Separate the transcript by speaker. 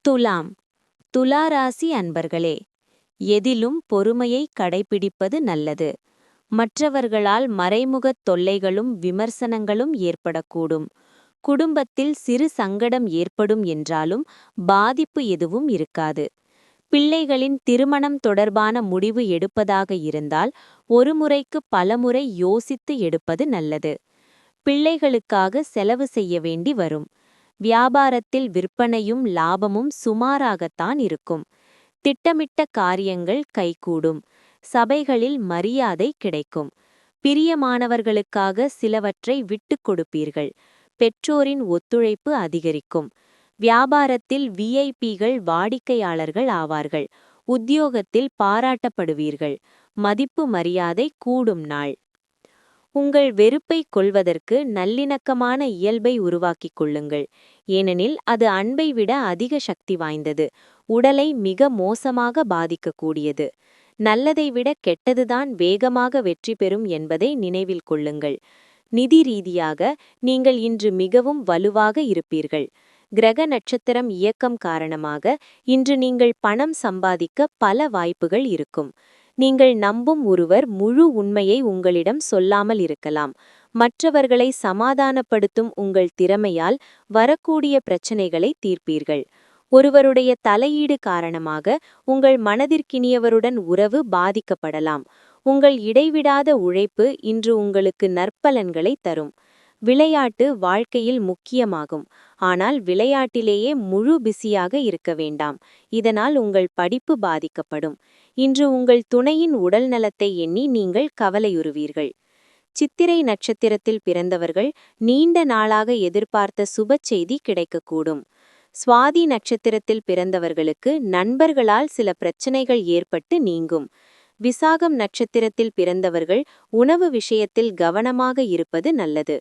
Speaker 1: துலாம். துலா ராசி அன்பர்களே, எதிலும் பொறுமையை கடைப்பிடிப்பது நல்லது. மற்றவர்களால் மறைமுகத் தொல்லைகளும் விமர்சனங்களும் ஏற்படக்கூடும். குடும்பத்தில் சிறு சங்கடம் ஏற்படும் என்றாலும் பாதிப்பு எதுவும் இருக்காது. பிள்ளைகளின் திருமணம் தொடர்பான முடிவு எடுப்பதாக இருந்தால் ஒரு முறைக்கு பலமுறை யோசித்து எடுப்பது நல்லது. பிள்ளைகளுக்காக செலவு செய்ய வேண்டி வரும். வியாபாரத்தில் விற்பனையும் லாபமும் சுமாராகத்தான் இருக்கும். திட்டமிட்ட காரியங்கள் கைகூடும். சபைகளில் மரியாதை கிடைக்கும். பிரியமானவர்களுக்காக சிலவற்றை விட்டுக் கொடுப்பீர்கள். பெற்றோரின் ஒத்துழைப்பு அதிகரிக்கும். வியாபாரத்தில் விஐபிகள் வாடிக்கையாளர்கள் ஆவார்கள். உத்தியோகத்தில் பாராட்டப்படுவீர்கள். மதிப்பு மரியாதை கூடும் நாள். உங்கள் வெறுப்பை கொள்வதற்கு நல்லிணக்கமான இயல்பை உருவாக்கிக் கொள்ளுங்கள். ஏனெனில் அது அன்பை விட அதிக சக்தி வாய்ந்தது. உடலை மிக மோசமாக பாதிக்கக்கூடியது. நல்லதை விட கெட்டதுதான் வேகமாக வெற்றி பெறும் என்பதை நினைவில் கொள்ளுங்கள். நிதி ரீதியாக நீங்கள் இன்று மிகவும் வலுவாக இருப்பீர்கள். கிரக நட்சத்திரம் இயக்கம் காரணமாக இன்று நீங்கள் பணம் சம்பாதிக்க பல வாய்ப்புகள் இருக்கும். நீங்கள் நம்பும் ஒருவர் முழு உண்மையை உங்களிடம் சொல்லாமல் இருக்கலாம். மற்றவர்களை சமாதானப்படுத்தும் உங்கள் திறமையால் வரக்கூடிய பிரச்சனைகளை தீர்ப்பீர்கள். ஒருவருடைய தலையீடு காரணமாக உங்கள் மனதிற்கினியவருடன் உறவு பாதிக்கப்படலாம். உங்கள் இடைவிடாத உழைப்பு இன்று உங்களுக்கு நற்பலன்களை தரும். விளையாட்டு வாழ்க்கையில் முக்கியமாகும். ஆனால் விளையாட்டிலேயே முழு பிஸியாக இருக்க வேண்டாம். இதனால் உங்கள் படிப்பு பாதிக்கப்படும். இன்று உங்கள் துணையின் உடல் நலத்தை எண்ணி நீங்கள் கவலையுறுவீர்கள். சித்திரை நட்சத்திரத்தில் பிறந்தவர்கள் நீண்ட நாளாக எதிர்பார்த்த சுப செய்தி கிடைக்கக்கூடும். சுவாதி நட்சத்திரத்தில் பிறந்தவர்களுக்கு நண்பர்களால் சில பிரச்சனைகள் ஏற்பட்டு நீங்கும். விசாகம் நட்சத்திரத்தில் பிறந்தவர்கள் உணவு விஷயத்தில் கவனமாக இருப்பது நல்லது.